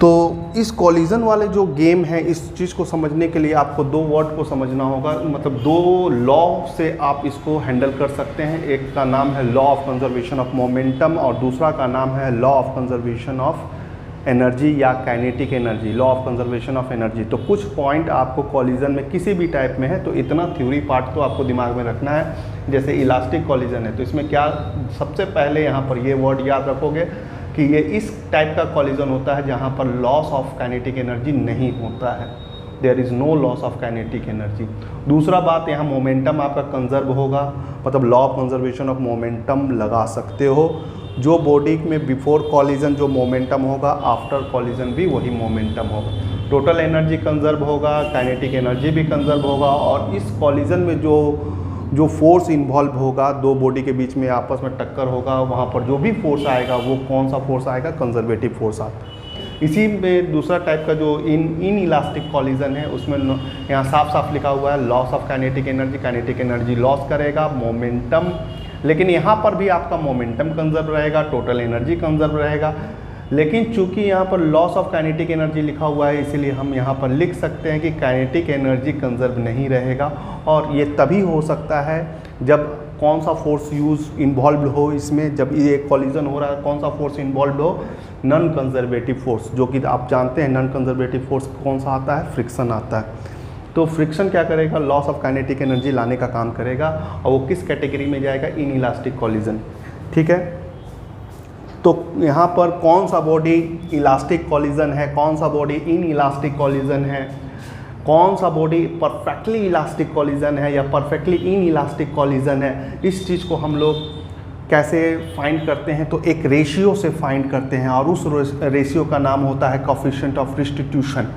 तो इस कॉलिजन वाले जो गेम है, इस चीज़ को समझने के लिए आपको दो वर्ड को समझना होगा, मतलब दो लॉ से आप इसको हैंडल कर सकते हैं। एक का नाम है law of conservation of momentum और दूसरा का नाम है law of conservation of energy या kinetic energy, law of conservation of energy. तो कुछ पॉइंट आपको कॉलिजन में किसी भी टाइप में है तो इतना थ्योरी पार्ट तो आपको दिमाग में रखना है। जैसे इलास्टिक कॉलिजन है तो इसमें क्या, सबसे पहले यहाँ पर ये वर्ड याद रखोगे कि ये इस टाइप का कॉलिजन होता है जहाँ पर लॉस ऑफ काइनेटिक एनर्जी नहीं होता है, there is no loss of kinetic energy. दूसरा बात, यहाँ मोमेंटम आपका कंजर्व होगा, मतलब law of conservation of momentum लगा सकते हो। जो बॉडी में बिफोर कॉलिजन जो मोमेंटम होगा, आफ्टर कॉलिजन भी वही मोमेंटम होगा। टोटल एनर्जी कंजर्व होगा, काइनेटिक एनर्जी भी कंजर्व होगा, और इस कॉलिजन में जो फोर्स इन्वॉल्व होगा, दो बॉडी के बीच में आपस में टक्कर होगा, वहाँ पर जो भी फोर्स आएगा वो कौन सा फोर्स आएगा, कंजर्वेटिव फोर्स आता है। इसी में दूसरा टाइप का जो इन इलास्टिक कॉलिजन है उसमें यहाँ साफ साफ लिखा हुआ है loss of kinetic energy loss करेगा, मोमेंटम, लेकिन यहाँ पर भी आपका मोमेंटम कंजर्व रहेगा, टोटल एनर्जी कंजर्व रहेगा। लेकिन चूंकि यहाँ पर लॉस ऑफ काइनेटिक एनर्जी लिखा हुआ है, इसीलिए हम यहाँ पर लिख सकते हैं कि काइनेटिक एनर्जी कंजर्व नहीं रहेगा। और ये तभी हो सकता है जब कौन सा फोर्स इन्वॉल्व हो इसमें, जब ये कॉलिजन हो रहा है कौन सा फोर्स इन्वॉल्व हो, नॉन कंजर्वेटिव फोर्स, जो कि आप जानते हैं नॉन कंजर्वेटिव फोर्स कौन सा आता है, फ्रिक्शन आता है। तो फ्रिक्शन क्या करेगा, लॉस ऑफ काइनेटिक एनर्जी लाने का काम करेगा, और वो किस कैटेगरी में जाएगा, इन इलास्टिक कॉलिजन। ठीक है, तो यहाँ पर कौन सा बॉडी इलास्टिक कॉलिजन है, कौन सा बॉडी इन इलास्टिक कॉलिजन है, कौन सा बॉडी परफेक्टली इलास्टिक कॉलिजन है या परफेक्टली इन इलास्टिक कॉलिजन है, इस चीज़ को हम लोग कैसे फाइंड करते हैं, तो एक रेशियो से फाइंड करते हैं, और उस रेशियो का नाम होता है कोएफिशिएंट ऑफ रिस्टिट्यूशन।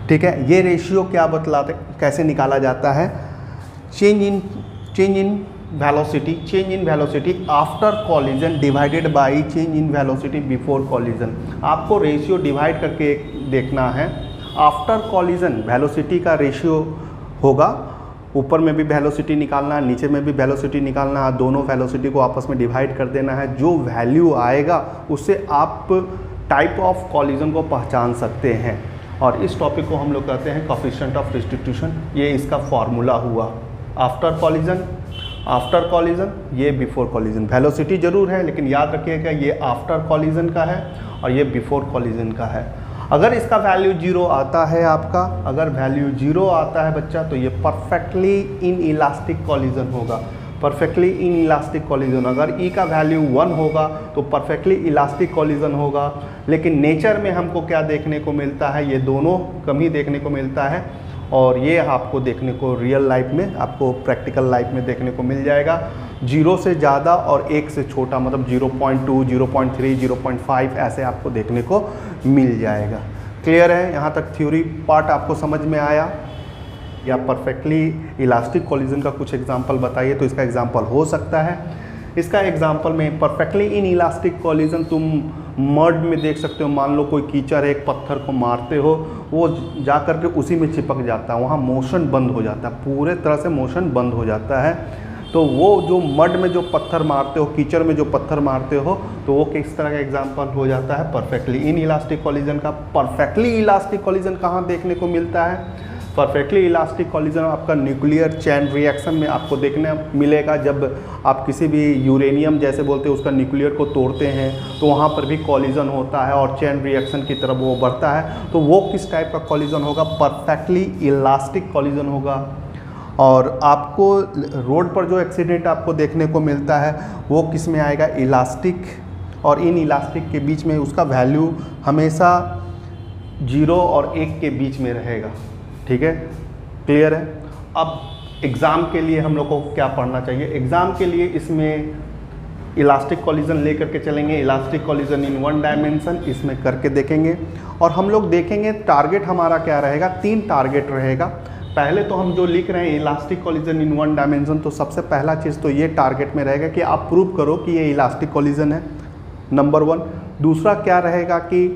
ठीक है, ये रेशियो क्या बतलाते, कैसे निकाला जाता है, change in velocity after collision divided by change in velocity before collision. आपको रेशियो डिवाइड करके देखना है। आफ्टर कॉलिजन वेलोसिटी का रेशियो होगा, ऊपर में भी वेलोसिटी निकालना है, नीचे में भी वेलोसिटी निकालना है, दोनों वेलोसिटी को आपस में डिवाइड कर देना है। जो वैल्यू आएगा उससे आप टाइप ऑफ कॉलिजन को पहचान सकते हैं, और इस टॉपिक को हम लोग कहते हैं कोएफिशिएंट ऑफ रिस्टिट्यूशन। ये इसका फॉर्मूला हुआ। आफ्टर कॉलिजन, ये बिफोर कॉलिजन। वेलोसिटी जरूर है, लेकिन याद रखिएगा ये आफ्टर कॉलिजन का है और ये बिफोर कॉलिजन का है। अगर इसका वैल्यू 0 आता है आपका, अगर वैल्यू 0 आता है बच्चा, तो ये परफेक्टली इन इलास्टिक कॉलिजन होगा, परफेक्टली इन इलास्टिक कॉलिजन। अगर ई का वैल्यू 1 होगा तो परफेक्टली इलास्टिक कॉलिजन होगा। लेकिन नेचर में हमको क्या देखने को मिलता है, ये दोनों कम ही देखने को मिलता है, और ये आपको देखने को रियल लाइफ में, आपको प्रैक्टिकल लाइफ में देखने को मिल जाएगा। 0 से ज़्यादा और 1 से छोटा, मतलब 0.2, 0.3, 0.5 ऐसे आपको देखने को मिल जाएगा। क्लियर है? यहाँ तक थ्योरी पार्ट आपको समझ में आया? या परफेक्टली इलास्टिक कॉलिजन का कुछ एग्जांपल बताइए, तो इसका एग्जांपल हो सकता है। इसका एग्जांपल में परफेक्टली इन इलास्टिक कॉलिजन तुम मड में देख सकते हो। मान लो कोई कीचड़ एक पत्थर को मारते हो, वो जा कर के उसी में चिपक जाता है, वहाँ मोशन बंद हो जाता है, पूरे तरह से मोशन बंद हो जाता है। तो वो जो मड में जो पत्थर मारते हो, कीचड़ में जो पत्थर मारते हो, तो वो किस तरह का एग्जांपल हो जाता है, परफेक्टली इन इलास्टिक कॉलिजन का। परफेक्टली इलास्टिक कॉलिजन कहाँ देखने को मिलता है? परफेक्टली इलास्टिक कॉलिजन आपका न्यूक्लियर चैन रिएक्शन में आपको देखने मिलेगा। जब आप किसी भी यूरेनियम जैसे बोलते हैं उसका न्यूक्लियर को तोड़ते हैं, तो वहाँ पर भी कॉलिजन होता है और चैन रिएक्शन की तरफ वो बढ़ता है। तो वो किस टाइप का कॉलिजन होगा? परफेक्टली इलास्टिक कॉलिजन होगा। और आपको रोड पर जो एक्सीडेंट आपको देखने को मिलता है वो किस में आएगा? इलास्टिक और इन इलास्टिक के बीच में उसका वैल्यू हमेशा 0 और 1 के बीच में रहेगा। ठीक है, क्लियर है? अब एग्ज़ाम के लिए हम लोग को क्या पढ़ना चाहिए? एग्ज़ाम के लिए इसमें इलास्टिक कॉलिजन लेकर के चलेंगे, इलास्टिक कॉलिजन इन 1 डायमेंशन, इसमें करके देखेंगे। और हम लोग देखेंगे टारगेट हमारा क्या रहेगा। 3 टारगेट रहेगा। पहले तो हम जो लिख रहे हैं इलास्टिक कॉलिजन इन 1 डायमेंशन, तो सबसे पहला चीज़ तो ये टारगेट में रहेगा कि आप प्रूव करो कि ये इलास्टिक कॉलिजन है, नंबर 1। दूसरा क्या रहेगा कि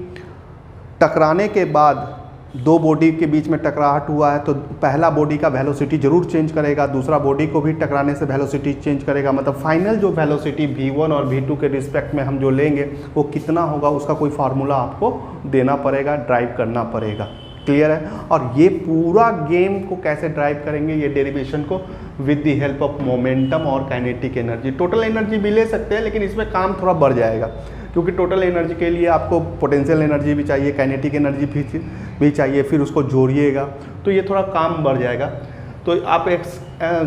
टकराने के बाद दो बॉडी के बीच में टकराहट हुआ है तो पहला बॉडी का वेलोसिटी जरूर चेंज करेगा, दूसरा बॉडी को भी टकराने से वेलोसिटी चेंज करेगा। मतलब फाइनल जो वेलोसिटी v1 और v2 के रिस्पेक्ट में हम जो लेंगे वो कितना होगा, उसका कोई फार्मूला आपको देना पड़ेगा, ड्राइव करना पड़ेगा। क्लियर है? और ये पूरा गेम को कैसे ड्राइव करेंगे, ये डेरिवेशन को with the help of momentum और काइनेटिक एनर्जी। टोटल एनर्जी भी ले सकते हैं लेकिन इसमें काम थोड़ा बढ़ जाएगा, क्योंकि टोटल एनर्जी के लिए आपको पोटेंशियल एनर्जी भी चाहिए, काइनेटिक एनर्जी भी चाहिए, फिर उसको जोड़िएगा तो ये थोड़ा काम बढ़ जाएगा। तो आप एक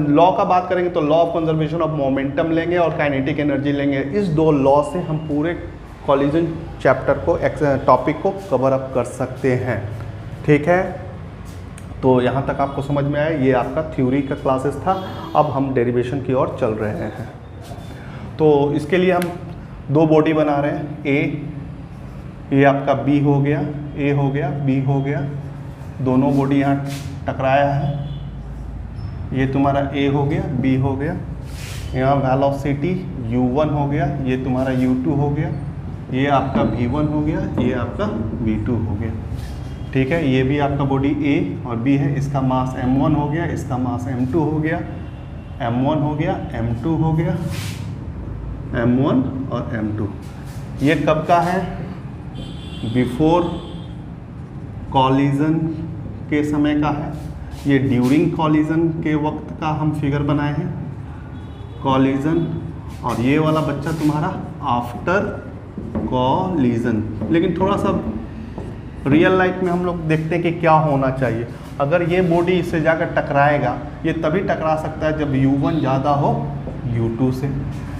लॉ का बात करेंगे तो law of conservation of momentum लेंगे और काइनेटिक एनर्जी लेंगे। इस दो लॉ से हम पूरे कॉलिजन चैप्टर को, टॉपिक को कवर अप कर सकते हैं। ठीक है, तो यहाँ तक आपको समझ में आया। ये आपका थ्योरी का क्लासेस था, अब हम डेरिवेशन की ओर चल रहे हैं। तो इसके लिए हम दो बॉडी बना रहे हैं, ये आपका बी हो गया, ए हो गया, बी हो गया, दोनों बॉडी यहाँ टकराया है, ये तुम्हारा ए हो गया, बी हो गया, यहाँ वेलोसिटी u1 हो गया, ये तुम्हारा u2 हो गया, ये आपका v1 हो गया, ये आपका v2 हो गया। ठीक है, ये भी आपका बॉडी ए और बी है, इसका मास m1 हो गया, इसका मास m2 हो गया, m1 हो गया, m2 हो गया, m1 और m2। ये कब का है? बिफोर कॉलिजन के समय का है। ये ड्यूरिंग कॉलिजन के वक्त का हम फिगर बनाए हैं, कॉलिजन। और ये वाला बच्चा तुम्हारा आफ्टर कॉलिजन। लेकिन थोड़ा सा रियल लाइफ में हम लोग देखते हैं कि क्या होना चाहिए। अगर ये बॉडी इससे जाकर टकराएगा, ये तभी टकरा सकता है जब u1 ज़्यादा हो u2 से।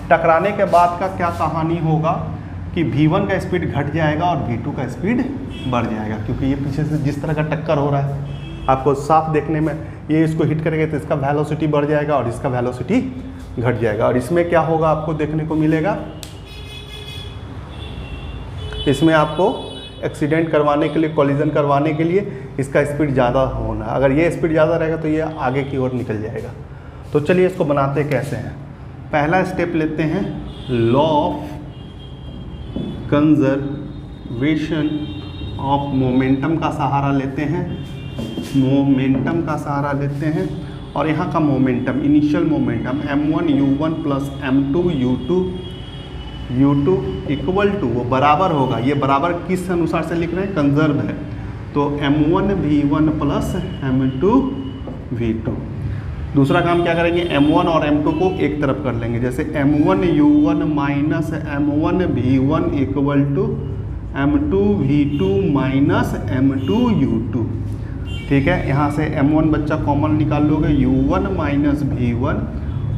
टकराने के बाद का क्या कहानी होगा कि v1 का स्पीड घट जाएगा और v2 का स्पीड बढ़ जाएगा, क्योंकि ये पीछे से जिस तरह का टक्कर हो रहा है आपको साफ देखने में, ये इसको हिट करेगा तो इसका वेलोसिटी बढ़ जाएगा और इसका वेलोसिटी घट जाएगा। और इसमें क्या होगा आपको देखने को मिलेगा, इसमें आपको एक्सीडेंट करवाने के लिए, कॉलिजन करवाने के लिए इसका स्पीड ज़्यादा होना। अगर ये स्पीड ज़्यादा रहेगा तो ये आगे की ओर निकल जाएगा। तो चलिए इसको बनाते कैसे हैं। पहला स्टेप लेते हैं, law of conservation of momentum का सहारा लेते हैं, मोमेंटम का सहारा लेते हैं। और यहाँ का momentum, initial momentum m1 u1 plus m2 u2 equal to, वो बराबर होगा। ये बराबर किस अनुसार से लिख रहे हैं? कंजर्व है, तो m1 v1 plus m2 v2। दूसरा काम क्या करेंगे, m1 और m2 को एक तरफ कर लेंगे, जैसे m1 u1 minus m1 v1 equal to m2 v2 minus m2 u2। ठीक है, यहाँ से m1 बच्चा कॉमन निकाल लोगे, u1 माइनस v1,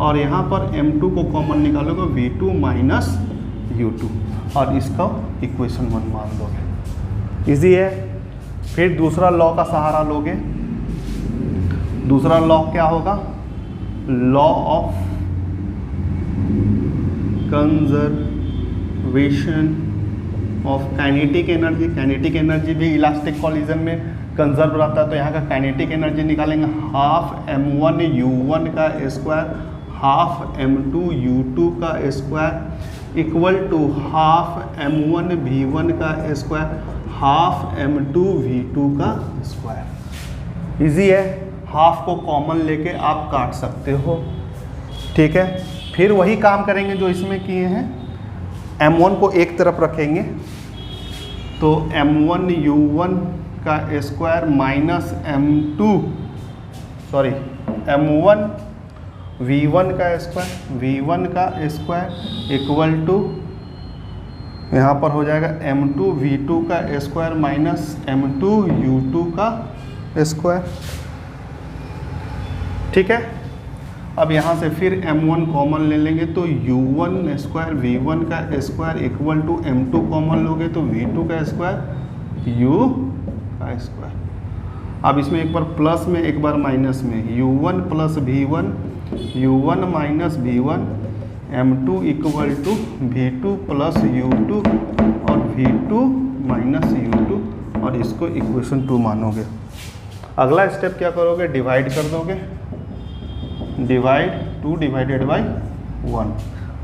और यहाँ पर m2 को कॉमन निकालोगे, v2 माइनस u2, और इसका इक्वेशन 1 मान दोगे। इजी है। फिर दूसरा लॉ का सहारा लोगे। दूसरा लॉ क्या होगा? Law of conservation of kinetic energy. Kinetic energy भी इलास्टिक कॉलिजन में कंजर्व रहता है, तो यहाँ का काइनेटिक एनर्जी निकालेंगे, हाफ m1 u1 का स्क्वायर हाफ m2 u2 का square equal to half m1 v1 का स्क्वायर हाफ m2 v2 का स्क्वायर। इजी है, हाफ को कॉमन लेके आप काट सकते हो। ठीक है, फिर वही काम करेंगे जो इसमें किए हैं, m1 को एक तरफ रखेंगे, तो m1 u1 का स्क्वायर माइनस m1 v1 का स्क्वायर, v1 का स्क्वायर इक्वल टू, यहाँ पर हो जाएगा m2 v2 का स्क्वायर माइनस m2 u2 का स्क्वायर। ठीक है, अब यहाँ से फिर m1 कॉमन ले लेंगे, तो u1 स्क्वायर v1 का square equal to m2 common लोगे तो v2 का स्क्वायर u का स्क्वायर। अब इसमें एक बार प्लस में एक बार माइनस में, u1 plus v1 u1 minus v1 m2 equal to v2 plus u2 और v2 माइनस u2, और इसको इक्वेशन 2 मानोगे। अगला स्टेप क्या करोगे, डिवाइड कर दोगे, डिवाइड 2 डिवाइडेड बाई 1।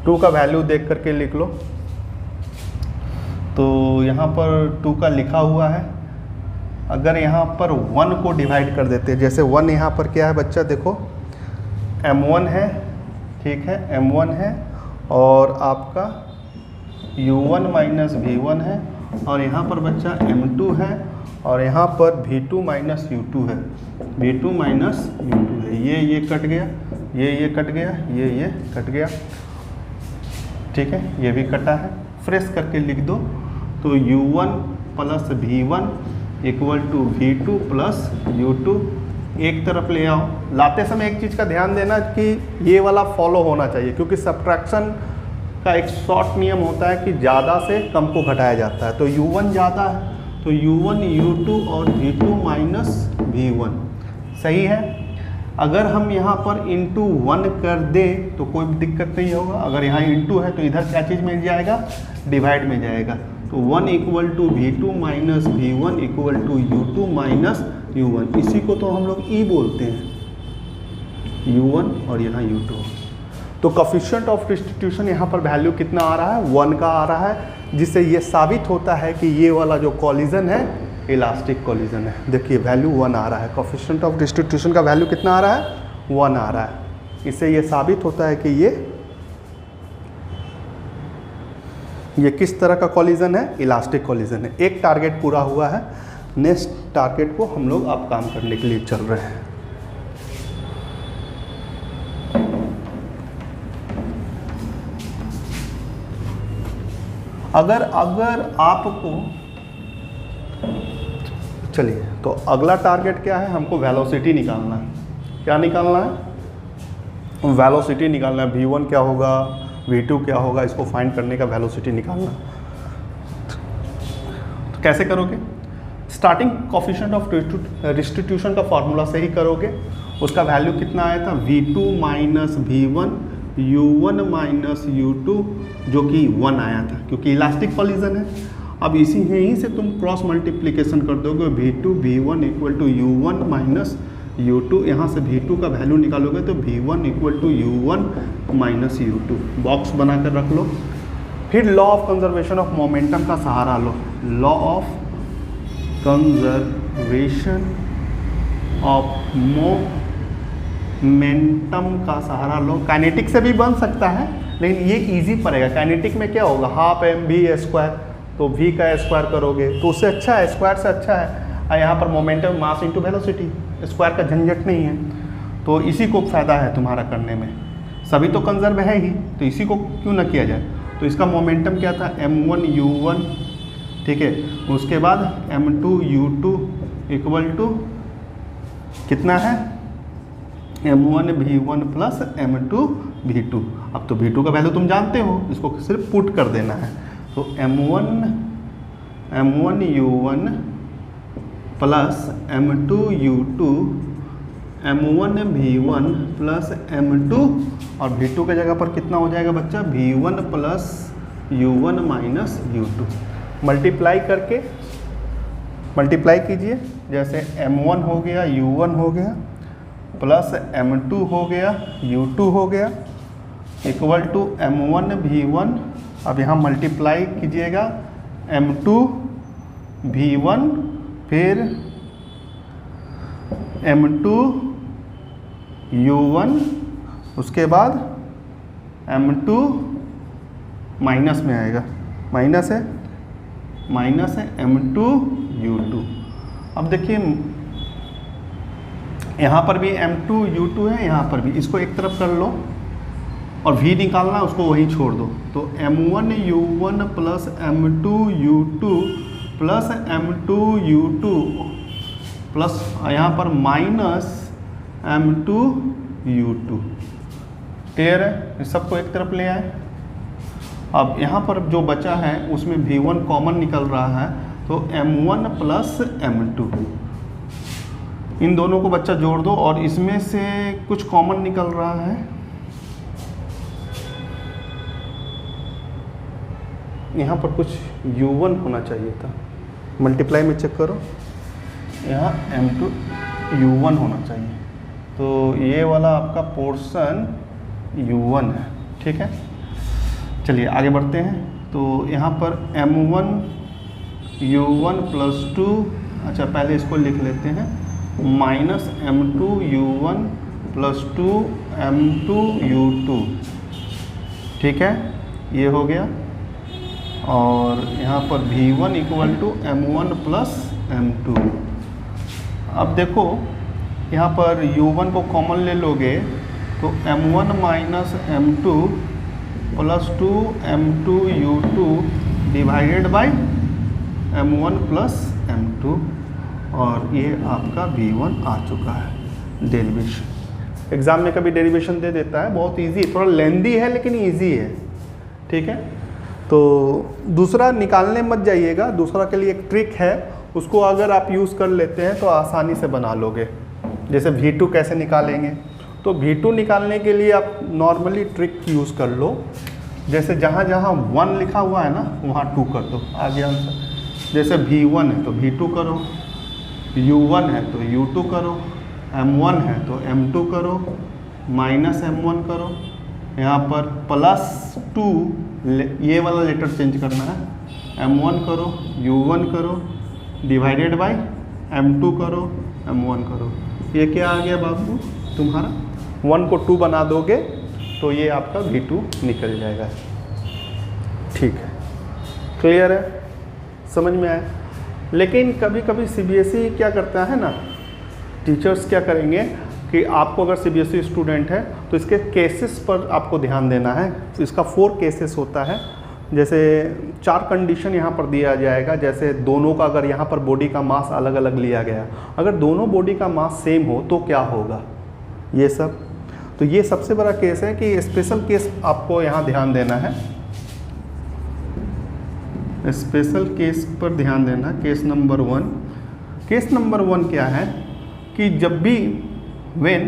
2 का वैल्यू देख करके लिख लो, तो यहाँ पर 2 का लिखा हुआ है, अगर यहाँ पर 1 को डिवाइड कर देते हैं, जैसे 1 यहाँ पर क्या है बच्चा, देखो m1 है, ठीक है, m1 है, और आपका u1 माइनस v1 है, और यहाँ पर बच्चा m2 है, और यहाँ पर v2 माइनस u2 है, v2 माइनस u2 है। ये कट गया, ये कट गया, ये कट गया, ठीक है, ये भी कटा है। फ्रेश करके लिख दो, तो u1 plus v1 equal to v2 plus u2। एक तरफ ले आओ। लाते समय एक चीज़ का ध्यान देना कि ये वाला फॉलो होना चाहिए, क्योंकि सब्ट्रैक्शन का एक शॉर्ट नियम होता है कि ज़्यादा से कम को घटाया जाता है। तो u1 ज़्यादा है तो u1 u2 और v2 माइनस v1 सही है। अगर हम यहाँ पर इंटू 1 कर दें तो कोई दिक्कत नहीं होगा। अगर यहाँ इंटू है तो इधर क्या चीज़ में जाएगा, डिवाइड में जाएगा। तो 1 equal to v2 minus v1 equal to u2 minus u1। इसी को तो हम लोग e बोलते हैं, u1 और यहाँ u2। तो कोफिशिएंट ऑफ डिस्ट्रीब्यूशन यहाँ पर वैल्यू कितना आ रहा है, 1 का आ रहा है, जिससे ये साबित होता है कि ये वाला जो कॉलिजन है इलास्टिक कॉलिजन है। देखिए वैल्यू 1 आ रहा है, कोफिशिएंट ऑफ डिस्ट्रीब्यूशन का वैल्यू कितना आ रहा है, 1 आ रहा है। इससे ये साबित होता है कि ये किस तरह का कॉलिजन है, इलास्टिक कॉलिजन है। एक टारगेट पूरा हुआ है, नेक्स्ट टारगेट को हम लोग अब काम करने के लिए चल रहे हैं। अगर आपको, चलिए तो अगला टारगेट क्या है, हमको वेलोसिटी निकालना है। क्या निकालना है, वेलोसिटी निकालना है। v1 क्या होगा, v2 क्या होगा, इसको फाइंड करने का वेलोसिटी निकालना। तो कैसे करोगे, स्टार्टिंग कोफिशिएंट ऑफ डिस्ट्रीब्यूशन का फॉर्मूला से ही करोगे। उसका वैल्यू कितना आया था, v2 minus v1 u1 minus u2, जो कि 1 आया था क्योंकि इलास्टिक कॉलिजन है। अब इसी यहीं से तुम क्रॉस मल्टीप्लिकेशन कर दोगे, v2 v1 equal to u1 minus u2। यहाँ से v2 का वैल्यू निकालोगे तो v1 equal to u1 minus u2। Box बनाकर रख लो। फिर law of conservation of momentum का सहारा लो। Law of conservation of momentum का सहारा लो। काइनेटिक से भी बन सकता है, लेकिन ये इजी पड़ेगा। काइनेटिक में क्या होगा, हाफ mv², तो v का स्क्वायर करोगे तो उससे अच्छा है, स्क्वायर से अच्छा है। और यहाँ पर momentum mass into velocity, square का झंझट नहीं है। तो इसी को फ़ायदा है तुम्हारा करने में। सभी तो कंजर्व है ही, तो इसी को क्यों ना किया जाए। तो इसका मोमेंटम क्या था, m1 u1, ठीक है। उसके बाद m2 u2 इक्वल टू कितना है, m1 v1 plus m2 v2। अब तो v2 का वैल्यू तुम जानते हो, इसको सिर्फ पुट कर देना है। तो m1 u1 plus m2 u2, m1 v1 plus m2, और v2 के जगह पर कितना हो जाएगा बच्चा, v1 plus u1 minus u2। Multiply करके मल्टीप्लाई कीजिए, जैसे m1 हो गया, u1 हो गया, प्लस m2 हो गया, u2 हो गया, इक्वल टू m1 v1। अब यहाँ मल्टीप्लाई कीजिएगा, m2 v1 फिर m2 u1, उसके बाद m2 माइनस में आएगा, माइनस है m2 u2। अब देखिए यहाँ पर भी m2 u2 है, यहाँ पर भी, इसको एक तरफ कर लो और v निकालना, उसको वहीं छोड़ दो। तो m1 u1 plus m2 u2 plus m2 u2 plus यहाँ पर माइनस m2 u2। क्लियर है, इस सबको एक तरफ ले आए। अब यहाँ पर जो बचा है उसमें v1 कॉमन निकल रहा है, तो m1 प्लस m2, इन दोनों को बच्चा जोड़ दो और इसमें से कुछ कॉमन निकल रहा है। यहाँ पर कुछ u1 होना चाहिए था, मल्टीप्लाई में चेक करो, यहाँ m2 u1 होना चाहिए। तो ये वाला आपका पोर्शन u1 है, ठीक है। चलिए आगे बढ़ते हैं। तो यहाँ पर m1 u1 प्लस 2 अच्छा पहले इसको लिख लेते हैं, -m2u1 + 2m2u2, ठीक है, ये हो गया। और यहाँ पर v1 = m1 + m2। अब देखो यहाँ पर u1 को कॉमन ले लोगे तो m1 - m2 + 2m2u2 / m1 + m2, और ये आपका v1 आ चुका है डेरिवेशन। एग्ज़ाम में कभी डेरिवेशन दे देता है, बहुत इजी, थोड़ा लेंदी है लेकिन इजी है, ठीक है। तो दूसरा निकालने मत जाइएगा, दूसरा के लिए एक ट्रिक है, उसको अगर आप यूज़ कर लेते हैं तो आसानी से बना लोगे। जैसे v2 कैसे निकालेंगे, तो v2 निकालने के लिए आप नॉर्मली ट्रिक यूज़ कर लो। जैसे जहाँ जहाँ 1 लिखा हुआ है ना वहाँ 2 कर दो, आ गया आंसर। जैसे v1 है तो v2 करो, u1 है तो u2 करो, m1 है तो m2 करो, -m1 करो, यहाँ पर +2 ये वाला लेटर चेंज करना है, m1 करो, u1 करो, / m2 करो, m1 करो। ये क्या आ गया बाबू तुम्हारा, 1 को 2 बना दोगे तो ये आपका v2 निकल जाएगा, ठीक है, क्लियर है, समझ में आया। लेकिन कभी कभी CBSE क्या करता है ना, टीचर्स क्या करेंगे कि आपको अगर CBSE स्टूडेंट है तो इसके केसेस पर आपको ध्यान देना है। इसका 4 केसेस होता है, जैसे 4 कंडीशन यहाँ पर दिया जाएगा। जैसे दोनों का अगर यहाँ पर बॉडी का मास अलग अलग लिया गया, अगर दोनों बॉडी का मास सेम हो तो क्या होगा, ये सब। तो ये सबसे बड़ा केस है कि स्पेशल केस आपको यहाँ ध्यान देना है, स्पेशल केस पर ध्यान देना। केस नंबर 1, केस नंबर 1 क्या है कि जब भी when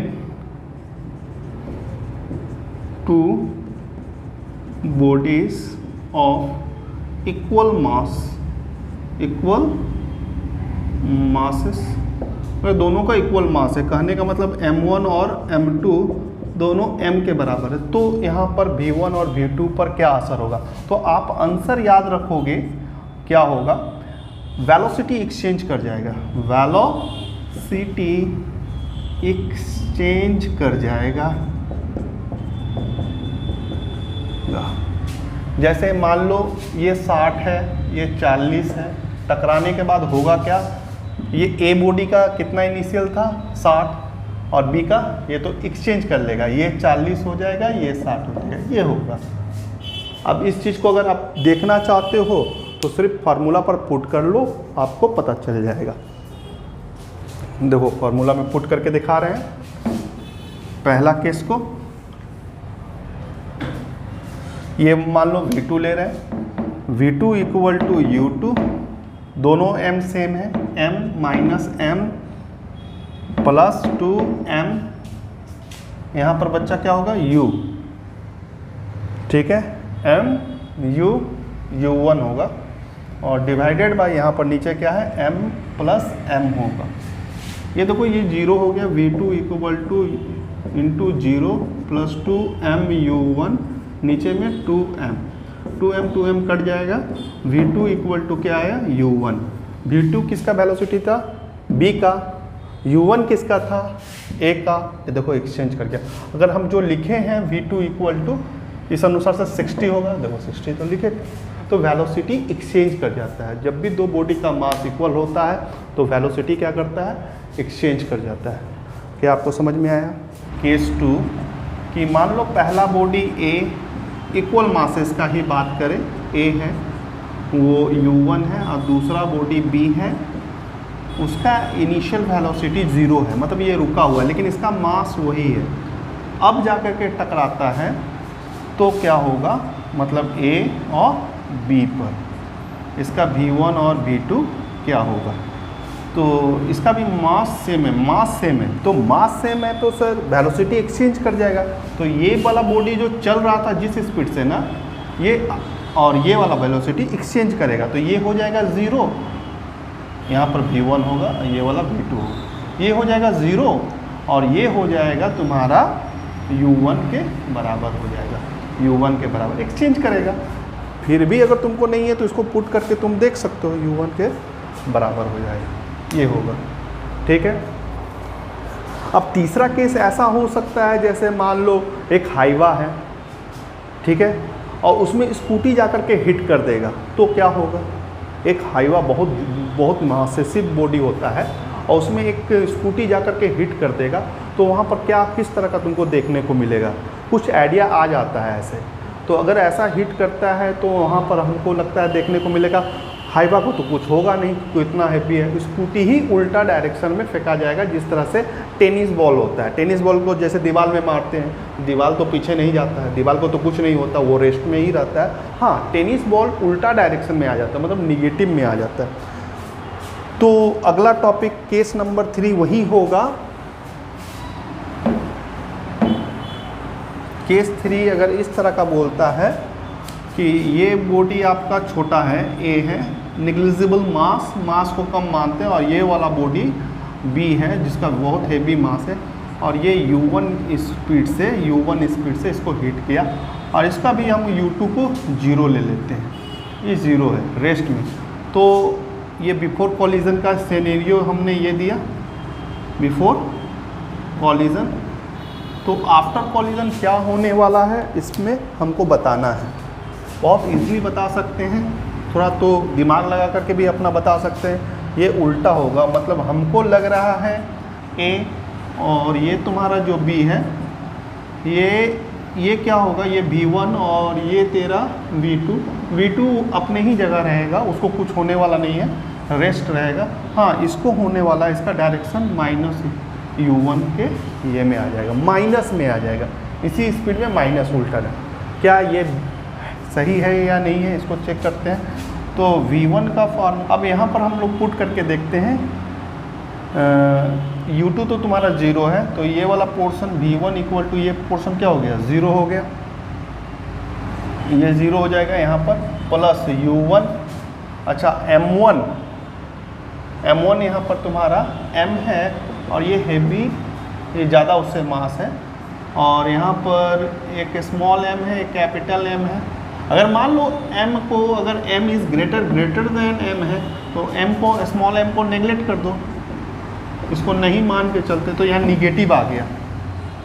2 bodies of equal masses, अगर दोनों का इक्वल मास है, कहने का मतलब m1 और m2 दोनों m के बराबर है, तो यहाँ पर v1 और v2 पर क्या असर होगा। तो आप आंसर याद रखोगे, क्या होगा, वेलोसिटी एक्सचेंज कर जाएगा, वेलोसिटी एक्सचेंज कर जाएगा। जैसे मान लो ये 60 है, ये 40 है, टकराने के बाद होगा क्या, ये ए बॉडी का कितना इनिशियल था 60, और बी का ये तो एक्सचेंज कर लेगा, ये 40 हो जाएगा, ये 60 हो जाएगा, ये होगा। अब इस चीज़ को अगर आप देखना चाहते हो तो सिर्फ फार्मूला पर पुट कर लो, आपको पता चल जाएगा। देखो फार्मूला में पुट करके दिखा रहे हैं। पहला केस को ये मान लो v2 ले रहे हैं, v2 = u2, दोनों m सेम है, m - m + 2m, यहाँ पर बच्चा क्या होगा u, ठीक है, m u u1 होगा, और डिवाइडेड बाय यहाँ पर नीचे क्या है m + m होगा। ये देखो ये 0 हो गया, v2 = 0 + 2m u1, नीचे में 2m कट जाएगा, v2 = क्या आया u1। v2 किसका वेलोसिटी था, b का, u1 किसका था, a का। ये देखो एक्सचेंज कर गया। अगर हम जो लिखे हैं v2 = इस अनुसार से 60 होगा, देखो 60 तो लिखे, तो वेलोसिटी एक्सचेंज कर जाता है। जब भी दो बॉडी का मास इक्वल होता है तो वेलोसिटी क्या करता है, एक्सचेंज कर जाता है। क्या आपको समझ में आया। केस 2 कि मान लो पहला बॉडी A इक्वल मासेस का ही बात करें, A है वो u1 है, और दूसरा बॉडी B है, उसका इनिशियल वेलोसिटी 0 है, मतलब ये रुका हुआ है, लेकिन इसका मास वही है। अब जाकर के टकराता है तो क्या होगा, मतलब A और B पर इसका v1 और v2 क्या होगा। तो इसका भी मास सेम है, तो मास सेम है तो सर वेलोसिटी एक्सचेंज कर जाएगा। तो ये वाला बॉडी जो चल रहा था जिस स्पीड से ना, ये और ये वाला वेलोसिटी एक्सचेंज करेगा, तो ये हो जाएगा 0, यहाँ पर v1 होगा, ये वाला v2 होगा, ये हो जाएगा 0, और ये हो जाएगा तुम्हारा u1 के बराबर हो जाएगा, u1 के बराबर एक्सचेंज करेगा। फिर भी अगर तुमको नहीं है तो इसको पुट करके तुम देख सकते हो, u1 के बराबर हो जाएगा। ये होगा, ठीक है। अब तीसरा केस ऐसा हो सकता है, जैसे मान लो एक हाईवा है, ठीक है, और उसमें स्कूटी जा कर के हिट कर देगा, तो क्या होगा। एक हाईवा बहुत मैसिव बॉडी होता है और उसमें एक स्कूटी जा कर के हिट कर देगा, तो वहाँ पर क्या किस तरह का तुमको देखने को मिलेगा, कुछ आइडिया आ जाता है ऐसे। तो अगर ऐसा हिट करता है तो वहाँ पर हमको लगता है देखने को मिलेगा, हाईवा को तो कुछ होगा नहीं, तो इतना हैवी है, स्कूटी ही उल्टा डायरेक्शन में फेंका जाएगा, जिस तरह से टेनिस बॉल होता है। टेनिस बॉल को जैसे दीवार में मारते हैं, दीवार तो पीछे नहीं जाता है, दीवार को तो कुछ नहीं होता, वो रेस्ट में ही रहता है। हाँ, टेनिस बॉल उल्टा डायरेक्शन में आ जाता है, मतलब निगेटिव में आ जाता है। तो अगला टॉपिक केस नंबर 3 वही होगा। केस 3 अगर इस तरह का बोलता है कि ये बॉडी आपका छोटा है, ए है, निग्लिजिबल मास को कम मानते हैं, और ये वाला बॉडी बी है जिसका बहुत हेवी मास है, और ये u1 स्पीड से इसको हिट किया, और इसका भी हम u2 को 0 ले लेते हैं, ये 0 है रेस्ट में। तो ये बिफोर कॉलिजन का सिनेरियो हमने ये दिया, बिफोर कॉलिजन। तो आफ्टर कॉलिजन क्या होने वाला है इसमें हमको बताना है। बहुत इजीली बता सकते हैं, थोड़ा तो दिमाग लगा करके भी अपना बता सकते हैं। ये उल्टा होगा, मतलब हमको लग रहा है ए, और ये तुम्हारा जो बी है, ये क्या होगा, ये V1 और ये तेरा V2 अपने ही जगह रहेगा, उसको कुछ होने वाला नहीं है, रेस्ट रहेगा। हाँ, इसको होने वाला है, इसका डायरेक्शन माइनस u1 के ये में आ जाएगा, माइनस में आ जाएगा, इसी स्पीड में माइनस उल्टा है। क्या ये सही है या नहीं है, इसको चेक करते हैं। तो V1 का फॉर्म अब यहाँ पर हम लोग पुट करके देखते हैं। u2 तो तुम्हारा 0 है, तो ये वाला पोर्शन V1 इक्वल टू ये पोर्शन क्या हो गया, 0 हो गया, ये 0 हो जाएगा यहाँ पर, प्लस u1, अच्छा m1 यहाँ पर तुम्हारा m है, और ये हैवी, ये ज़्यादा उससे मास है, और यहाँ पर एक स्मॉल m है, एक कैपिटल M है। अगर मान लो m को, अगर m is greater than m है, तो m को, स्मॉल m को नेगलेक्ट कर दो, इसको नहीं मान के चलते, तो यहाँ निगेटिव आ गया,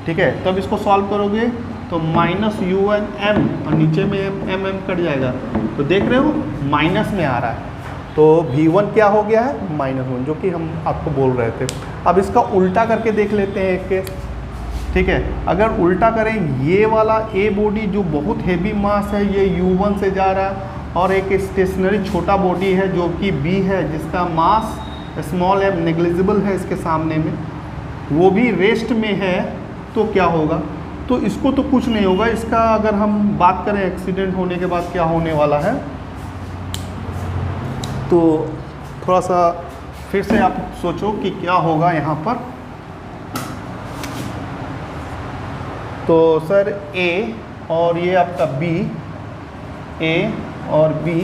ठीक है। तब इसको सॉल्व करोगे तो माइनस u1m, और नीचे में m कट जाएगा, तो देख रहे हो माइनस में आ रहा है। तो V1 क्या हो गया है, -1, जो कि हम आपको बोल रहे थे। अब इसका उल्टा करके देख लेते हैं एक केस, ठीक है। अगर उल्टा करें, ये वाला ए बॉडी जो बहुत हेवी मास है, ये u1 से जा रहा है, और एक स्टेशनरी छोटा बॉडी है जो कि B है, जिसका मास स्मॉल m नेग्लिजिबल है इसके सामने में, वो भी रेस्ट में है, तो क्या होगा। तो इसको तो कुछ नहीं होगा। इसका अगर हम बात करें एक्सीडेंट होने के बाद क्या होने वाला है, तो थोड़ा सा फिर से आप सोचो कि क्या होगा यहाँ पर। तो सर A और ये आपका B, A और B,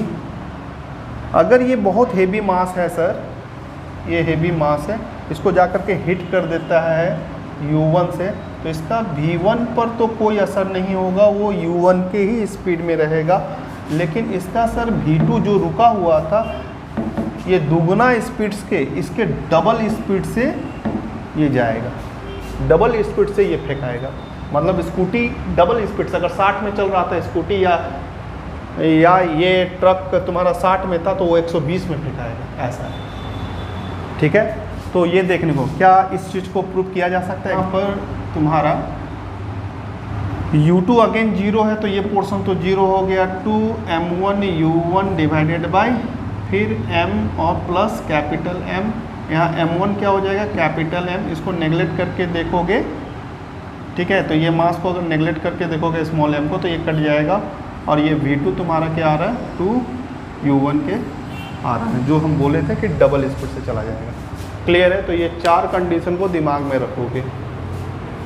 अगर ये बहुत हेवी मास है सर, ये हेवी मास है, इसको जा कर के हिट कर देता है u1 से, तो इसका V1 पर तो कोई असर नहीं होगा, वो u1 के ही स्पीड में रहेगा। लेकिन इसका सर V2 जो रुका हुआ था, ये दुगना स्पीड के, इसके डबल स्पीड से ये जाएगा, डबल स्पीड से ये फेंकाएगा। मतलब स्कूटी डबल स्पीड से, अगर 60 में चल रहा था स्कूटी, या ये ट्रक तुम्हारा 60 में था, तो वो 120 में फेंकाएगा, ऐसा है, ठीक है। तो ये देखने को क्या इस चीज़ को प्रूव किया जा सकता है। यहाँ पर तुम्हारा u2 अगेन 0 है, तो ये पोर्शन तो 0 हो गया, 2m1 u1 डिवाइडेड बाय फिर m और प्लस कैपिटल M। यहाँ m1 क्या हो जाएगा, कैपिटल M। इसको नेगलेक्ट करके देखोगे, ठीक है, तो ये मास को अगर नेगलेक्ट करके देखोगे स्मॉल m को, तो ये कट जाएगा, और ये v2 तुम्हारा क्या आ रहा है, 2u1 के आ रहा है, जो हम बोले थे कि डबल स्पीड से चला जाएगा। क्लियर है। तो ये 4 कंडीशन को दिमाग में रखोगे।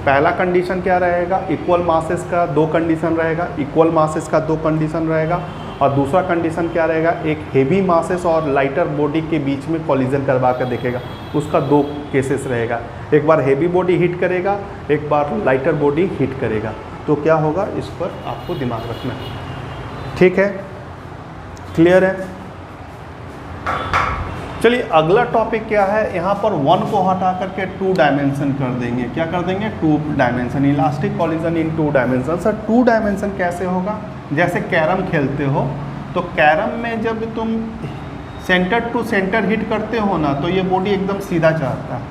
पहला कंडीशन क्या रहेगा, इक्वल मासेस का 2 कंडीशन रहेगा, इक्वल मासेस का 2 कंडीशन रहेगा, और दूसरा कंडीशन क्या रहेगा, एक हेवी मासेस और लाइटर बॉडी के बीच में कॉलिजन करवा कर देखेगा, उसका 2 केसेस रहेगा। एक बार हेवी बॉडी हिट करेगा, एक बार लाइटर बॉडी हिट करेगा, तो क्या होगा, इस पर आपको दिमाग रखना है, ठीक है, क्लियर है। चलिए अगला टॉपिक क्या है, यहाँ पर 1 को हटा करके 2 डायमेंशन कर देंगे। क्या कर देंगे? 2 डायमेंशन, इलास्टिक कॉलिजन इन 2 डायमेंशन। सर 2 डायमेंशन कैसे होगा? जैसे कैरम खेलते हो तो कैरम में जब तुम सेंटर टू सेंटर हिट करते हो ना तो ये बॉडी एकदम सीधा जाता है,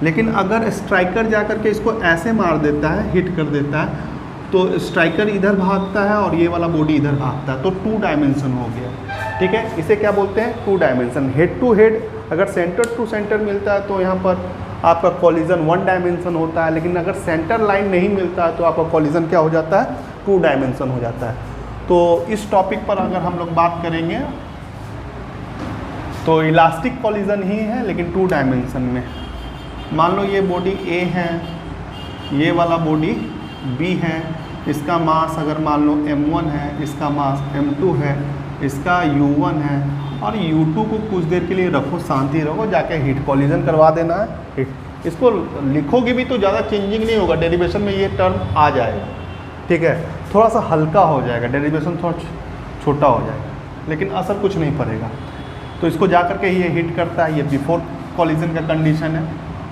लेकिन अगर स्ट्राइकर जा करके इसको ऐसे मार देता है, हिट कर देता है, तो स्ट्राइकर इधर भागता है और ये वाला बॉडी इधर भागता है, तो 2 डायमेंशन हो गया। ठीक है, इसे क्या बोलते हैं? 2 डायमेंशन। हेड टू हेड अगर सेंटर टू सेंटर मिलता है तो यहाँ पर आपका कॉलिजन 1 डायमेंशन होता है, लेकिन अगर सेंटर लाइन नहीं मिलता है तो आपका कॉलिजन क्या हो जाता है? 2 डायमेंशन हो जाता है। तो इस टॉपिक पर अगर हम लोग बात करेंगे तो इलास्टिक कॉलिजन ही है लेकिन 2 डायमेंशन में। मान लो ये बॉडी A है, ये वाला बॉडी B है, इसका मास अगर मान लो m1 है, इसका मास m2 है, इसका u1 है, और u2 को कुछ देर के लिए रखो, शांति रखो, जाके हीट कॉलिजन करवा देना है। हिट इसको लिखोगे भी तो ज़्यादा चेंजिंग नहीं होगा, डेरिवेशन में ये टर्म आ जाएगा। ठीक है, थोड़ा सा हल्का हो जाएगा, डेरिवेशन थोड़ा छोटा हो जाएगा, लेकिन असर कुछ नहीं पड़ेगा। तो इसको जा करके ये हिट करता है, ये बिफोर कॉलिजन का कंडीशन है।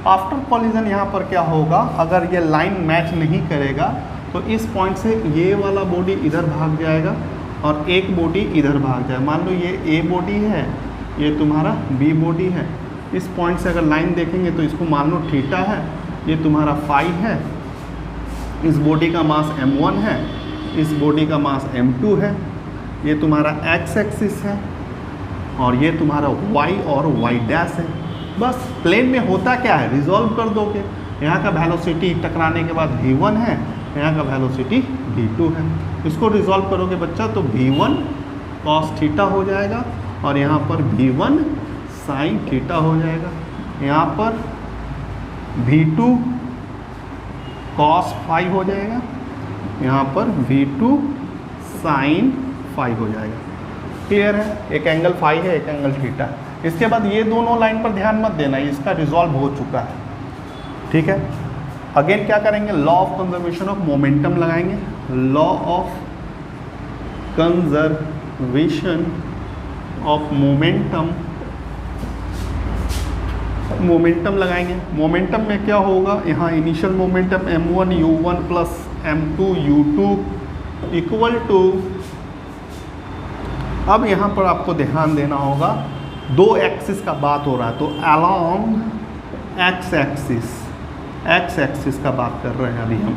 आफ्टर कॉलिजन यहाँ पर क्या होगा, अगर ये लाइन मैच नहीं करेगा तो इस पॉइंट से ये वाला बॉडी इधर भाग जाएगा और एक बॉडी इधर भाग जाए। मान लो ये A बॉडी है, ये तुम्हारा B बॉडी है। इस पॉइंट से अगर लाइन देखेंगे तो इसको मान लो थीटा है, ये तुम्हारा फाई है, इस बॉडी का मास m1 है, इस बॉडी का मास m2 है, ये तुम्हारा x एक्सिस है और ये तुम्हारा y और y डैश है। बस प्लेन में होता क्या है, रिजॉल्व कर दोगे। यहाँ का वेलोसिटी टकराने के बाद v1 है, यहाँ का वेलोसिटी v2 है। इसको रिजॉल्व करोगे बच्चा तो v1 cos थीटा हो जाएगा और यहाँ पर v1 sin थीटा हो जाएगा। यहाँ पर v2 cos फाई हो जाएगा, यहाँ पर v2 sin फाई हो जाएगा। क्लियर है? एक एंगल फाई है, एक एंगल थीटा। इसके बाद ये दोनों लाइन पर ध्यान मत देना, इसका रिजॉल्व हो चुका है। ठीक है, अगेन क्या करेंगे? Law of conservation of momentum लगाएंगे। Law of conservation of momentum लगाएंगे। मोमेंटम में क्या होगा, यहाँ initial momentum m1 u1 plus m2 u2 equal to, अब यहाँ पर आपको ध्यान देना होगा, 2 एक्सिस का बात हो रहा है तो अलोंग एक्स एक्सिस का बात कर रहे हैं अभी हम,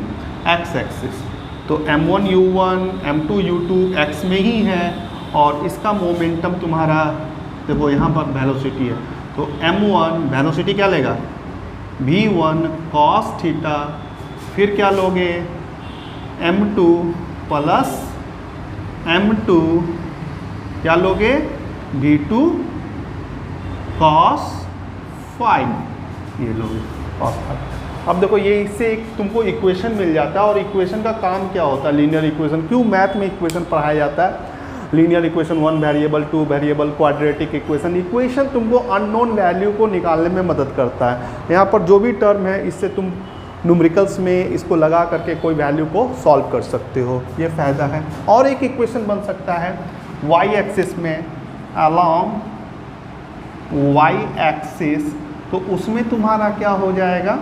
एक्स एक्सिस। तो m1 u1 m2 u2 x में ही है और इसका मोमेंटम तुम्हारा देखो यहाँ पर वेलोसिटी है, तो m1 वेलोसिटी क्या लेगा, v1 cos थीटा, फिर क्या लोगे m2 प्लस m2 क्या लोगे, v2 cos फाई, ये लोगे cos फाई। अब देखो ये इससे एक तुमको इक्वेशन मिल जाता है, और इक्वेशन का काम क्या होता है, लीनियर इक्वेशन। क्यों मैथ में इक्वेशन पढ़ाया जाता है? Linear equation 1 variable 2 variable quadratic equation. Equation तुमको अननोन वैल्यू को निकालने में मदद करता है। यहाँ पर जो भी टर्म है इससे तुम न्यूमेरिकल्स में इसको लगा करके कोई वैल्यू को सॉल्व कर सकते हो, ये फ़ायदा है। और एक इक्वेशन बन सकता है y एक्सिस में अलोंग y एक्सिस, तो उसमें तुम्हारा क्या हो जाएगा,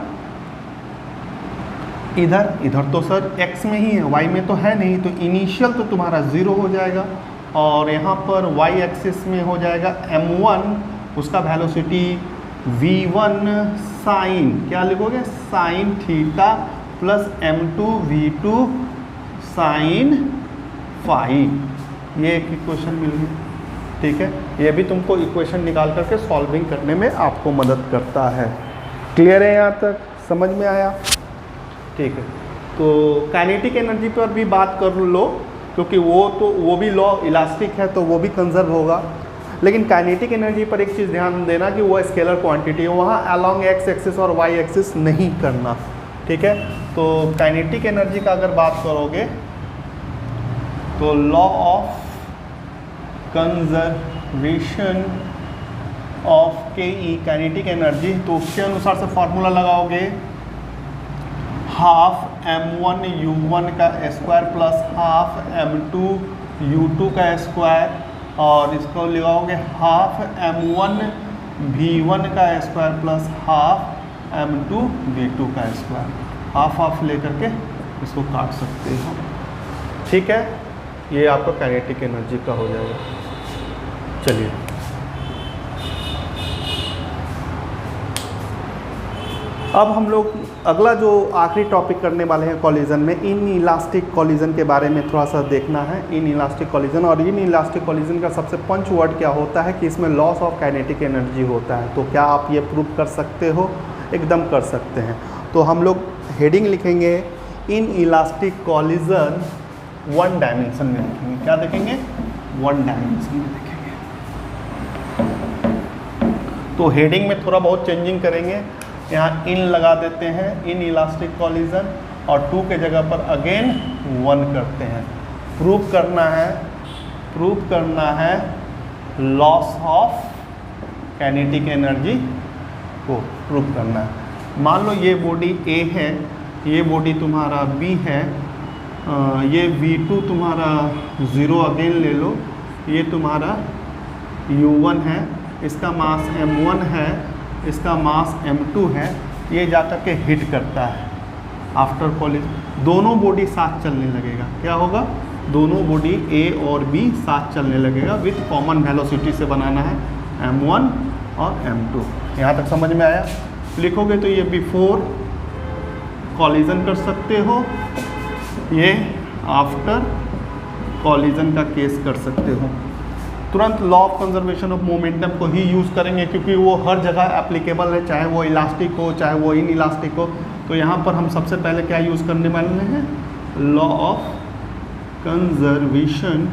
इधर तो सर x में ही है, y में तो है नहीं, तो इनिशियल तो तुम्हारा 0 हो जाएगा, और यहाँ पर y एक्सिस में हो जाएगा m1, उसका वेलोसिटी v1 साइन, क्या लिखोगे, sine theta plus m2 v2 sine phi. ये एक इक्वेशन मिल गई। ठीक है, ये भी तुमको इक्वेशन निकाल करके सॉल्विंग करने में आपको मदद करता है। क्लियर है? यहाँ तक समझ में आया? ठीक है, तो काइनेटिक एनर्जी पर भी बात कर लो, क्योंकि वो भी लॉ इलास्टिक है तो वो भी कंजर्व होगा। लेकिन काइनेटिक एनर्जी पर एक चीज़ ध्यान देना कि वो स्केलर क्वांटिटी है, वहाँ अलोंग एक्स एक्सिस और वाई एक्सिस नहीं करना। ठीक है, तो काइनेटिक एनर्जी का अगर बात करोगे तो लॉ ऑफ कंजर्वेशन ऑफ के काइनेटिक एनर्जी, तो उसके अनुसार से फॉर्मूला लगाओगे, हाफ m1 u1 का square plus half m2 u2 का स्क्वायर, और इसको लगाओगे हाफ m1 V1 का square plus half M2 V2 का स्क्वायर, हाफ हाफ लेकर के इसको काट सकते हो। ठीक है, ये आपका काइनेटिक एनर्जी का हो जाएगा। चलिए अब हम लोग अगला जो आखिरी टॉपिक करने वाले हैं कॉलिजन में, इन इलास्टिक कॉलिजन के बारे में थोड़ा सा देखना है। इन इलास्टिक कॉलिजन, और इन इलास्टिक कॉलिजन का सबसे पंच वर्ड क्या होता है कि इसमें लॉस ऑफ काइनेटिक एनर्जी होता है। तो क्या आप ये प्रूव कर सकते हो? एकदम कर सकते हैं। तो हम लोग हेडिंग लिखेंगे in elastic collision one dimension में लिखेंगे। क्या देखेंगे? वन डायमेंशन में देखेंगे। तो हेडिंग में थोड़ा बहुत चेंजिंग करेंगे, यहाँ इन लगा देते हैं, इन इलास्टिक कॉलिजन, और 2 के जगह पर अगेन 1 करते हैं। प्रूव करना है लॉस ऑफ काइनेटिक एनर्जी को प्रूव करना है। मान लो ये बॉडी A है, ये बॉडी तुम्हारा B है, ये V2 तुम्हारा 0 अगेन ले लो, ये तुम्हारा U1 है, इसका मास M1 है, इसका मास M2 है, ये जाकर के हिट करता है आफ्टर कॉलिजन। दोनों बॉडी साथ चलने लगेगा। क्या होगा? दोनों बॉडी A और B साथ चलने लगेगा विथ कॉमन वेलोसिटी से बनाना है M1 और M2। यहाँ तक समझ में आया? लिखोगे तो ये बिफोर कॉलिजन कर सकते हो, ये आफ्टर कॉलिजन का केस कर सकते हो। तुरंत law of conservation of momentum को ही यूज़ करेंगे क्योंकि वो हर जगह एप्लीकेबल है, चाहे वो इलास्टिक हो चाहे वो इन इलास्टिक हो। तो यहाँ पर हम सबसे पहले क्या यूज़ करने वाले हैं? Law of conservation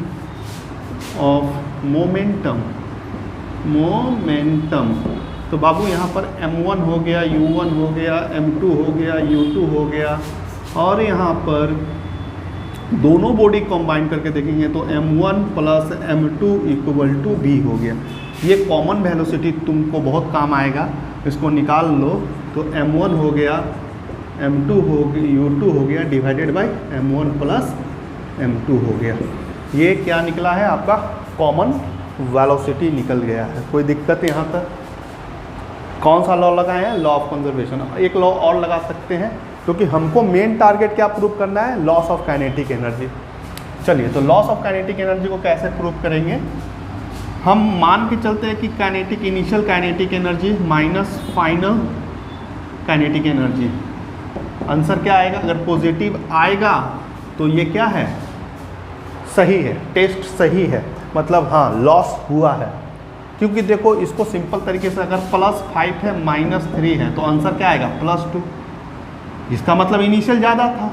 of momentum. तो बाबू यहाँ पर M1 हो गया, U1 हो गया, M2 हो गया, U2 हो गया, और यहाँ पर दोनों बॉडी कंबाइन करके देखेंगे तो M1 plus M2 equal to B हो गया। ये कॉमन वेलोसिटी तुमको बहुत काम आएगा, इसको निकाल लो। तो M1 हो गया, M2 हो गया, U2 हो गया divided by M1 plus M2 हो गया। ये क्या निकला है? आपका कॉमन वेलोसिटी निकल गया है। कोई दिक्कत यहाँ तक? कौन सा लॉ लगाए हैं? Law of conservation. एक लॉ और लगा सकते हैं क्योंकि हमको मेन टारगेट क्या प्रूव करना है? Loss of kinetic energy. चलिए, तो लॉस ऑफ काइनेटिक एनर्जी को कैसे प्रूव करेंगे? हम मान के चलते हैं कि kinetic initial kinetic energy minus final kinetic energy. Answer क्या आएगा? अगर पॉजिटिव आएगा तो ये क्या है? सही है, टेस्ट सही है, मतलब हाँ लॉस हुआ है। क्योंकि देखो इसको सिंपल तरीके से अगर +5 है -3 है तो आंसर क्या आएगा? +2। इसका मतलब इनिशियल ज़्यादा था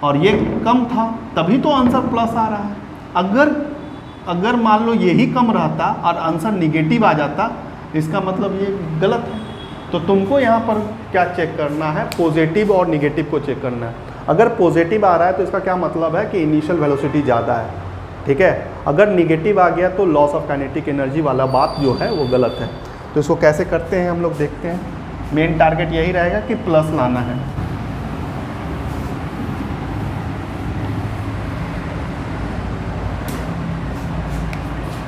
और ये कम था, तभी तो आंसर प्लस आ रहा है। अगर मान लो यही कम रहता और आंसर निगेटिव आ जाता, इसका मतलब ये गलत है। तो तुमको यहाँ पर क्या चेक करना है? पॉजिटिव और निगेटिव को चेक करना है। अगर पॉजिटिव आ रहा है तो इसका क्या मतलब है कि इनिशियल वेलोसिटी ज़्यादा है, ठीक है। अगर निगेटिव आ गया तो लॉस ऑफ काइनेटिक एनर्जी वाला बात जो है वो गलत है। तो इसको कैसे करते हैं हम लोग देखते हैं। मेन टारगेट यही रहेगा कि प्लस लाना है।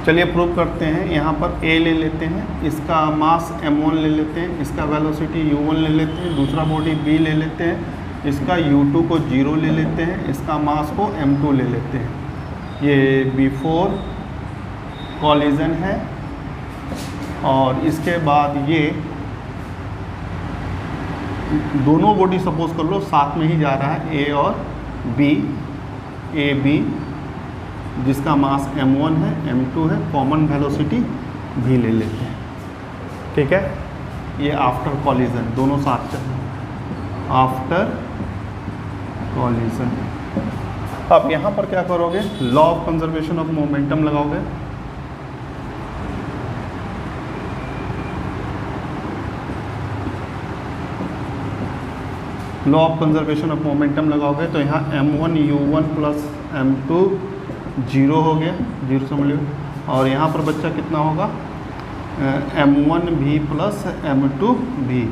चलिए प्रूव करते हैं। यहाँ पर A ले लेते हैं, इसका मास M1 ले लेते हैं, इसका वेलोसिटी U1 ले लेते हैं, दूसरा बॉडी B ले लेते हैं, इसका U2 को 0 ले लेते हैं, इसका मास को M2 ले लेते हैं। ये बिफोर कॉलिजन है और इसके बाद ये दोनों बॉडी सपोज कर लो साथ में ही जा रहा है, A और B, AB जिसका मास M1 है, M2 है, कॉमन वेलोसिटी भी ले लेते हैं, ठीक है। ये आफ्टर कॉलिजन दोनों साथ चल, आफ्टर कॉलिजन। अब यहाँ पर क्या करोगे? Law of conservation of momentum लगाओगे। Law of conservation of momentum लगाओगे तो यहाँ M1 U1 प्लस M2 0 हो गया, 0 समझ लो। और यहाँ पर बच्चा कितना होगा? M1 भी प्लस M2 भी।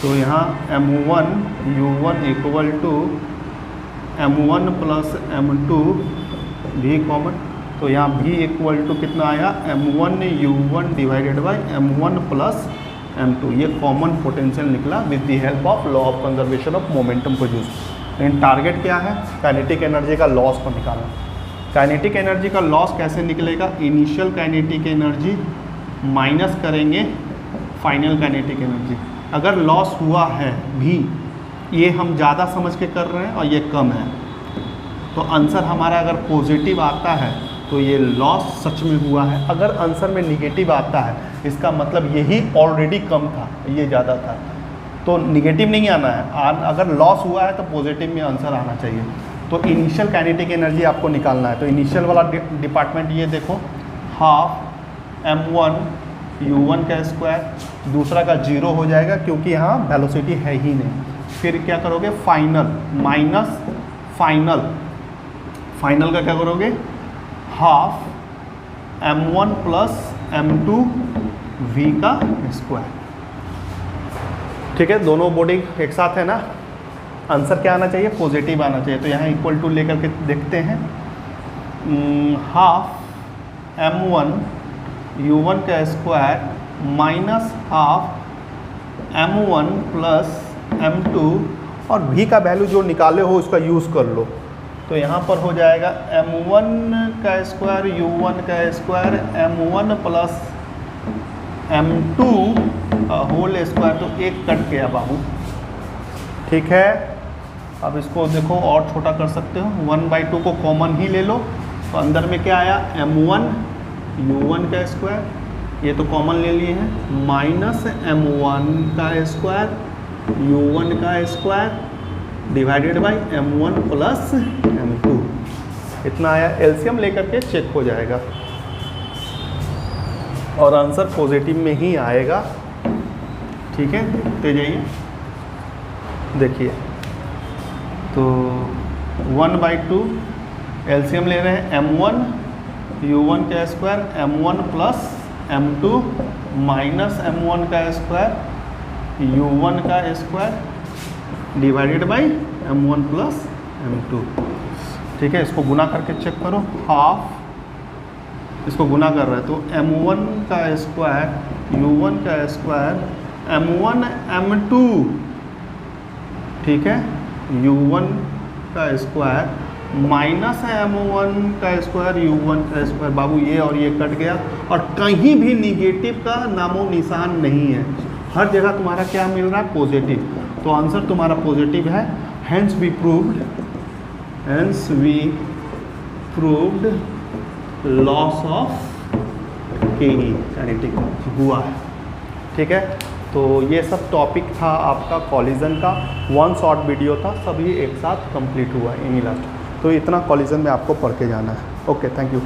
तो यहाँ M1 U1 equal to M1 plus M2 भी कॉमन, तो यहाँ v इक्वल टू कितना आया m1u1 divided by m1 plus m2, ये कॉमन पोटेंशियल निकला with the help of law of conservation of momentum produce. लेकिन टारगेट क्या है, काइनेटिक एनर्जी का लॉस को निकालना। काइनेटिक एनर्जी का लॉस कैसे निकलेगा, इनिशियल काइनेटिक एनर्जी माइनस करेंगे फाइनल काइनेटिक एनर्जी। अगर लॉस हुआ है भी, ये हम ज़्यादा समझ के कर रहे हैं और ये कम है, तो आंसर हमारा अगर पॉजिटिव आता है तो ये लॉस सच में हुआ है। अगर आंसर में निगेटिव आता है इसका मतलब यही ऑलरेडी कम था, ये ज़्यादा था, तो निगेटिव नहीं आना है। अगर लॉस हुआ है तो पॉजिटिव में आंसर आना चाहिए। तो इनिशियल काइनेटिक एनर्जी आपको निकालना है। तो इनिशियल वाला डिपार्टमेंट ये देखो, हाफ m1 u1 का स्क्वायर, दूसरा का 0 हो जाएगा क्योंकि यहाँ वेलोसिटी है ही नहीं। फिर क्या करोगे, फाइनल माइनस फाइनल, फाइनल का क्या करोगे, half m1 plus m2 v का स्क्वायर। ठीक है, दोनों बॉडी एक साथ है ना। आंसर क्या आना चाहिए, पॉजिटिव आना चाहिए। तो यहाँ इक्वल टू लेकर के देखते हैं, हाफ m1 u1 का square minus half m1 plus m2, और v का वैल्यू जो निकाले हो उसका यूज़ कर लो। तो यहाँ पर हो जाएगा m1 का स्क्वायर u1 का square m1 plus m2 whole square, तो एक कट गया बाबू। ठीक है, अब इसको देखो और छोटा कर सकते हो, 1/2 को कॉमन ही ले लो। तो अंदर में क्या आया, m1 u1 का स्क्वायर, ये तो कॉमन ले लिए हैं, माइनस m1 का स्क्वायर u1 का square divided by m1 plus m2, इतना आया। एलसीएम लेकर के चेक हो जाएगा और आंसर पॉजिटिव में ही आएगा। ठीक है, देखते जाइए, देखिए तो 1/2 एलसीएम ले रहे हैं, m1 u1 का square m1 plus m2 minus m1 का स्क्वायर u1 का square divided by m1 plus m2। ठीक है, इसको गुना करके चेक करो, हाफ इसको गुना कर रहे हैं तो m1 का स्क्वायर u1 का स्क्वायर m1 m2, ठीक है, u1 का स्क्वायर माइनस m1 का स्क्वायर u1 का स्क्वायर। बाबू ये और ये कट गया और कहीं भी निगेटिव का नामो निशान नहीं है, हर जगह तुम्हारा क्या मिल रहा है, पॉजिटिव। तो आंसर तुम्हारा पॉजिटिव है। Hence we proved loss of K E kinetic हुआ है। ठीक है, तो ये सब टॉपिक था आपका कॉलिजन का, 1 शॉर्ट वीडियो था, सभी एक साथ कंप्लीट हुआ इन्हीं लास्ट। तो इतना कॉलिजन में आपको पढ़ के जाना है। Okay, thank you.